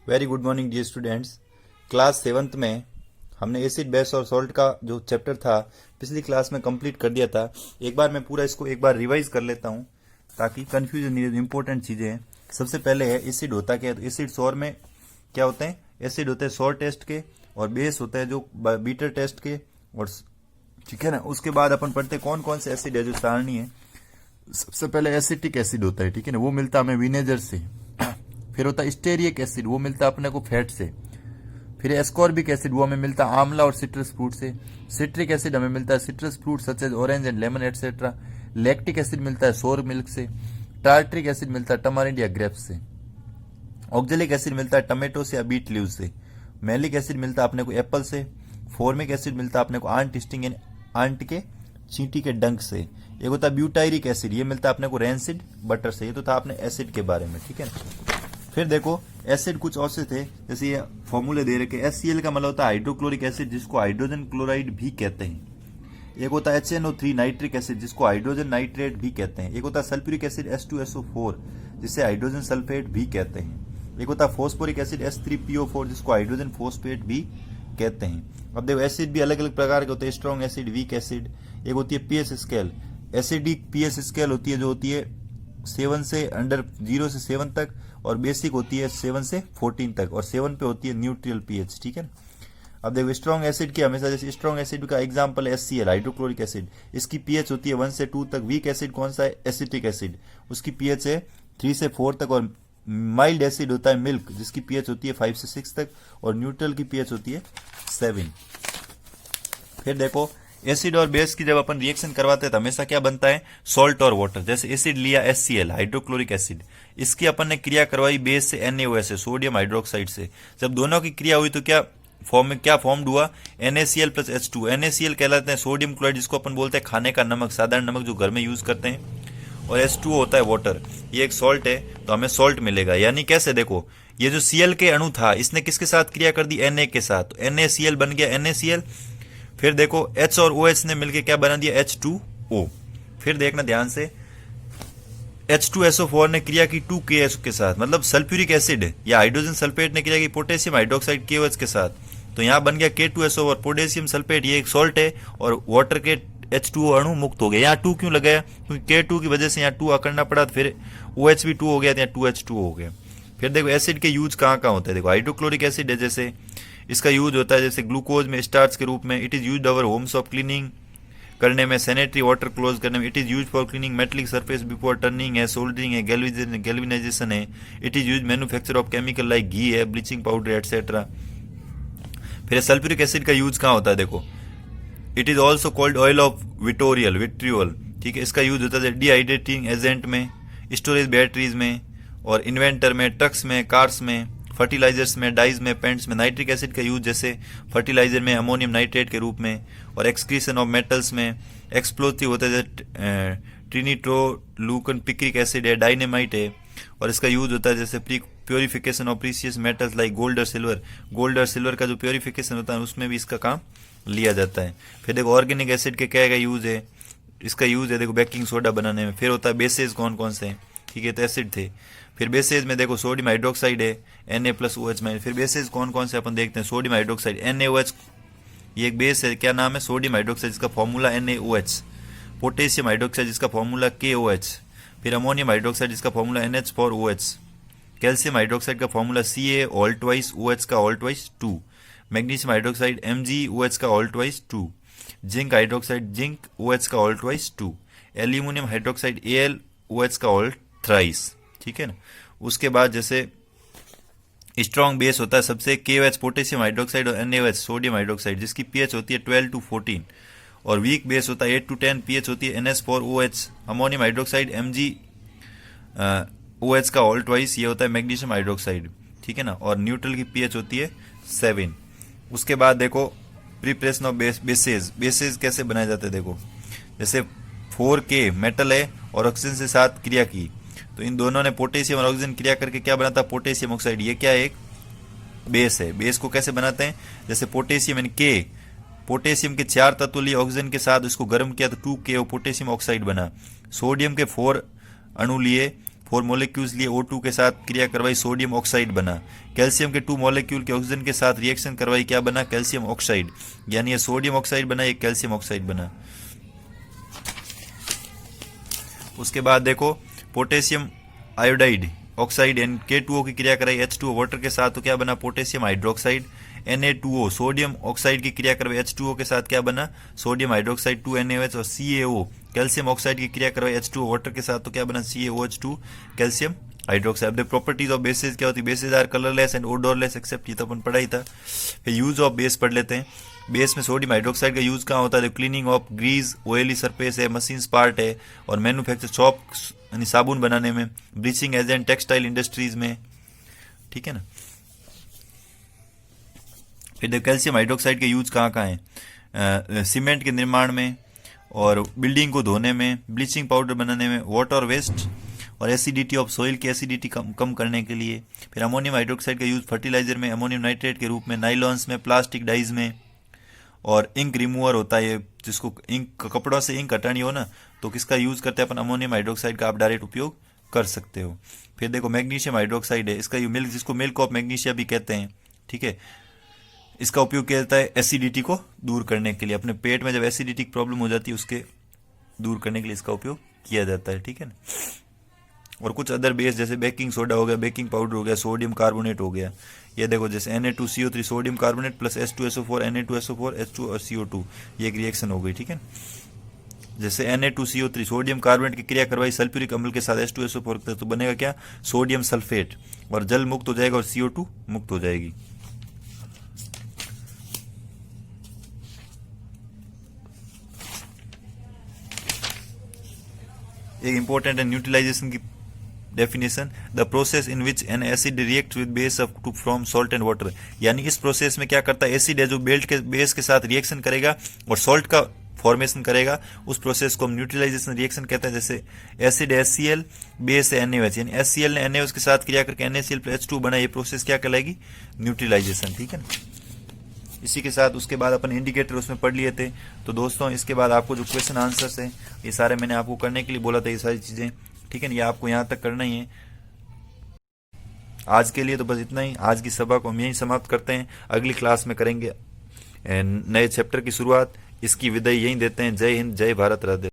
Very good morning dear students. Class seventh में हमने acid base और सॉल्ट का जो चैप्टर था पिछली क्लास में कंप्लीट कर दिया था। एक बार मैं पूरा इसको एक बार रिवाइज कर लेता हूँ ताकि कंफ्यूजन नहीं रहे। इंपॉर्टेंट चीजें हैं। सबसे पहले है एसिड होता क्या है। तो एसिड सौर में क्या होते हैं? एसिड होते हैं सौर टेस्ट के, और बेस होता है जो बीटर टेस्ट के। और ठीक है ना। उसके बाद अपन पढ़ते हैं कौन कौन से एसिड है जो सारणी है। सबसे पहले एसिटिक एसिड होता है, ठीक है ना, वो मिलता है हमें विनेगर से। फिर होता है स्टेरिक एसिड, वो मिलता है अपने को फैट से। फिर एस्कॉर्बिक एसिड, वो हमें मिलता है आंवला और सिट्रस फ्रूट से। सिट्रिक एसिड हमें मिलता है citrus fruit such as orange and lemon etcetera. Lactic acid मिलता है सोर मिल्क से। टार्ट्रिक एसिड मिलता है टमारिंड या ग्रेप्स से। ऑक्जेलिक एसिड मिलता है टमेटो से या बीट लीव से। मैलिक एसिड मिलता है अपने को एप्पल से। फॉर्मिक एसिड मिलता है अपने को आंट स्टिंग एंड आंट के चींटी के डंक से। एक होता है ब्यूटायरिक एसिड, ये मिलता है अपने को रेंसिड बटर से। ये तो था अपने एसिड के बारे में, ठीक है ना। फिर देखो एसिड कुछ और से थे, जैसे ये फॉर्मूले दे रखे। HCl का मतलब होता है हाइड्रोक्लोरिक एसिड, जिसको हाइड्रोजन क्लोराइड भी कहते हैं। एक होता है HNO3 नाइट्रिक एसिड, जिसको हाइड्रोजन नाइट्रेट भी कहते हैं। एक होता है सल्फ्यूरिक एसिड H2SO4, जिसे हाइड्रोजन सल्फेट भी कहते हैं। एक होता है फोस्फोरिक एसिड H3PO4, जिसको हाइड्रोजन फोस्फेट भी कहते हैं। अब देखो एसिड भी अलग अलग प्रकार के होते हैं, स्ट्रॉन्ग एसिड, वीक एसिड। एक होती है pH scale. Acidic pH scale होती है जो होती है 7 से अंडर 0 से 7 तक, और बेसिक होती है 7 से 14 तक, और 7 पे होती है न्यूट्रल पीएच, ठीक है ना। अब देखो स्ट्रॉन्ग एसिड की हमेशा, जैसे स्ट्रॉन्ग एसिड का एग्जांपल है HCl हाइड्रोक्लोरिक एसिड, इसकी पीएच होती है 1 से 2 तक। वीक एसिड कौन सा है? एसिटिक एसिड, उसकी पीएच है 3 से 4 तक। और माइल्ड एसिड होता है मिल्क, जिसकी पीएच होती है 5 से 6 तक, और न्यूट्रल की पीएच होती है 7। फिर देखो एसिड और बेस की जब अपन रिएक्शन करवाते हैं तो हमेशा क्या बनता है? सॉल्ट और वाटर। जैसे एसिड लिया HCl हाइड्रोक्लोरिक एसिड, इसकी अपन ने क्रिया करवाई बेस से NaOH से, सोडियम हाइड्रोक्साइड से। जब दोनों की क्रिया हुई तो क्या फॉर्म्ड हुआ? NaCl plus H2। NaCl कहलाते हैं सोडियम क्लोराइड, जिसको अपन बोलते हैं खाने का नमक, साधारण नमक जो घर में यूज करते हैं। और H2O होता है वाटर, ये एक सॉल्ट है, तो हमें सॉल्ट मिलेगा। यानी कैसे? देखो ये जो Cl के अणु था, इसने किसके साथ क्रिया कर दी? Na के साथ, तो NaCl बन गया NaCl। फिर देखो H और OH ने मिलकर क्या बना दिया? H2O। फिर देखना ध्यान से, H2SO4 ने क्रिया की 2KS के साथ, मतलब सल्फ्यूरिक एसिड या हाइड्रोजन सल्फेट ने क्रिया की पोटेशियम हाइड्रोक्साइड KOH के साथ, तो यहाँ बन गया K2SO और पोटेशियम सल्फेट, ये एक सॉल्ट है, और वाटर के H2O अणु मुक्त हो गए। यहाँ 2 क्यों लगाया? क्योंकि K2 की वजह से यहाँ 2 करना पड़ा, तो फिर OH भी 2 हो गया, तो यहाँ 2H2O हो गया। फिर देखो एसिड के यूज कहाँ कहाँ होते हैं। देखो हाइड्रोक्लोरिक एसिड है, जैसे इसका यूज होता है जैसे ग्लूकोज में स्टार्च के रूप में। It is used our homes of cleaning करने में, सैनिटरी वाटर क्लोज करने में। It is use for cleaning metallic surface before turning है, सोल्डरिंग है, गैल्वेनाइजेशन है। It is use manufacture of chemical like घी है, ब्लीचिंग पाउडर एटसेट्रा। फिर सल्फ्यूरिक एसिड का यूज कहाँ होता है? देखो it is also called oil of vitriol, ठीक है। इसका यूज होता है डिहाइड्रेटिंग एजेंट में, स्टोरेज बैटरीज में, और इन्वेंटर में, ट्रक्स में, कार्स में, फर्टिलाइजर्स में, डाइज में, पेंट्स में। नाइट्रिक एसिड का यूज जैसे फर्टिलाइजर में अमोनियम नाइट्रेट के रूप में, और एक्सक्रीशन ऑफ मेटल्स में। एक्सप्लोसिव होता है जैसे ट्रिनिट्रोलुकन पिक्रिक एसिड है, डायनेमाइट है, और इसका यूज होता है जैसे purification of precious metals like gold और सिल्वर। गोल्ड और सिल्वर का जो प्योरिफिकेशन होता है उसमें भी इसका काम लिया जाता है। फिर देखो ऑर्गेनिक एसिड के क्या यूज है? इसका यूज है देखो बेकिंग सोडा बनाने में। फिर होता है बेसेज कौन कौन से हैं, ठीक है, तो एसिड थे। फिर बेसेज में देखो सोडियम हाइड्रोक्साइड है Na+OH-। फिर बेसेज कौन कौन से अपन देखते हैं? सोडियम हाइड्रोक्साइड NaOH, ये एक बेस है, क्या नाम है? सोडियम हाइड्रोक्साइड, जिसका फॉर्मूला NaOH। पोटेशियम हाइड्रोक्साइड, जिसका फॉर्मूला KOH। फिर अमोनियम हाइड्रोक्साइड, जिसका फॉर्मूला NH4OH। कैल्शियम हाइड्रोक्साइड का फॉर्मूला Ca(2)OH का (2). मैग्नीशियम हाइड्रोक्साइड MgOH का (2). जिंक हाइड्रोक्साइड जिंक OH का (2). एल्यूमिनियम हाइड्रोक्साइड AlOH का (3), ठीक है ना। उसके बाद जैसे स्ट्रॉन्ग बेस होता है सबसे KOH पोटेशियम हाइड्रोक्साइड, और NaOH सोडियम हाइड्रोक्साइड, जिसकी पीएच होती है 12 to 14। और वीक बेस होता है 8 to 10, पीएच होती है NH4OH। अमोनियम हाइड्रोक्साइड MgOH का (2), ये होता है मैग्नीशियम हाइड्रोक्साइड, ठीक है ना। और न्यूट्रल की पीएच होती है 7। उसके बाद देखो प्रिपरेशन ऑफ बेसेज कैसे बनाए जाते हैं। देखो जैसे 4K मेटल है और ऑक्सीजन से साथ क्रिया की, तो इन दोनों ने पोटेशियम और ऑक्सीजन क्रिया करके क्या बनाता है? Potassium oxide. ये क्या है? एक बेस है। बेस को कैसे बनाते हैं? जैसे पोटेशियम यानी K, पोटेशियम के 4 तत्व लिए ऑक्सीजन के साथ उसको गर्म किया तो 2K पोटेशियम ऑक्साइड बना। सोडियम के 4 अणु लिए, 4 मोलिक्यूल्स लिए O2 के साथ क्रिया करवाई, सोडियम ऑक्साइड बना। कैल्शियम के 2 मोलिक्यूल के ऑक्सीजन के साथ रिएक्शन करवाई, क्या बना? Calcium oxide. यानी ये सोडियम ऑक्साइड बना, ये कैल्शियम ऑक्साइड बना। उसके बाद देखो पोटेशियम आयोडाइड ऑक्साइड K2O की क्रिया कराई H2O वाटर के साथ, तो क्या बना? Potassium hydroxide. Na2O sodium oxide की क्रिया करवाई H2O के साथ, क्या बना? Sodium hydroxide 2NaOH। और CaO कैल्शियम ऑक्साइड की क्रिया करवाई H2O वाटर के साथ, तो क्या बना? CaOH2 calcium hydroxide. The properties of bases क्या होती है? Bases are colourless and odourless except, ये तो अपन पढ़ा ही था। फिर यूज ऑफ बेस पढ़ लेते हैं। बेस में सोडियम हाइड्रोक्साइड का यूज कहाँ होता है? Cleaning of grease, oily surface है, मशीन्स पार्ट है, और मैन्युफैक्चर शॉप यानी साबुन बनाने में, ब्लीचिंग एजेंट टेक्सटाइल इंडस्ट्रीज में, ठीक है ना। फिर कैल्शियम हाइड्रोक्साइड के यूज कहाँ कहाँ है? सीमेंट के निर्माण में, और बिल्डिंग को धोने में, ब्लीचिंग पाउडर बनाने में, वाटर वेस्ट, और एसिडिटी ऑफ सोइल की एसिडिटी कम करने के लिए। फिर अमोनियम हाइड्रोक्साइड का यूज फर्टिलाइजर में, अमोनियम नाइट्रेट के रूप में, नाइलॉन्स में, प्लास्टिक डाइज में, और इंक रिमूवर होता है, जिसको इंक कपड़ों से इंक हटानी हो ना, तो किसका यूज करते हैं अपन? अमोनियम हाइड्रोक्साइड का आप डायरेक्ट उपयोग कर सकते हो। फिर देखो मैग्नीशियम हाइड्रोक्साइड है, इसका मिल्क, जिसको मिल्क ऑफ मैग्नीशिया भी कहते हैं, ठीक है। इसका उपयोग किया जाता है एसिडिटी को दूर करने के लिए। अपने पेट में जब एसिडिटी की प्रॉब्लम हो जाती है, उसके दूर करने के लिए इसका उपयोग किया जाता है, ठीक है ना। और कुछ अदर बेस जैसे बेकिंग सोडा हो गया, बेकिंग पाउडर हो गया, सोडियम कार्बोनेट हो गया। ये देखो जैसे Na2CO3 sodium carbonate plus H2SO4 Na2SO4 H2 और CO2, ये एक रिएक्शन हो गई, ठीक है। जैसे Na2CO3 सोडियम कार्बोनेट की क्रिया करवाई सल्फ्यूरिक अम्ल के साथ H2SO4, तो बनेगा क्या? सोडियम सल्फेट, और जल मुक्त हो जाएगा और CO2 मुक्त हो जाएगी। एक इंपॉर्टेंट है न्यूट्रलाइजेशन की definition, the process in which an acid react with base of to from salt and water. यानी इस प्रोसेस में क्या करता है? एसिड है जो बेल्ट के बेस के साथ रिएक्शन करेगा और सॉल्ट का फॉर्मेशन करेगा, उस प्रोसेस को हम न्यूट्रलाइजेशन रिएक्शन कहते हैं। जैसे एसिड HCl, बेस है NaOH, यानी HCl ने NaOH के साथ क्रिया करके NaCl+H2 बना, ये प्रोसेस क्या कहलाएगी? न्यूट्रलाइजेशन, ठीक है ना। इसी के साथ उसके बाद अपन इंडिकेटर उसमें पढ़ लिए थे। तो दोस्तों इसके बाद आपको जो क्वेश्चन आंसर्स हैं, ये सारे मैंने आपको करने के लिए बोला था, ये सारी चीज़ें, ठीक है ना, ये आपको यहाँ तक करना ही है। आज के लिए तो बस इतना ही। आज की सभा को हम यहीं समाप्त करते हैं। अगली क्लास में करेंगे नए चैप्टर की शुरुआत। इसकी विदाई यहीं देते हैं। जय हिंद, जय भारत, राधे।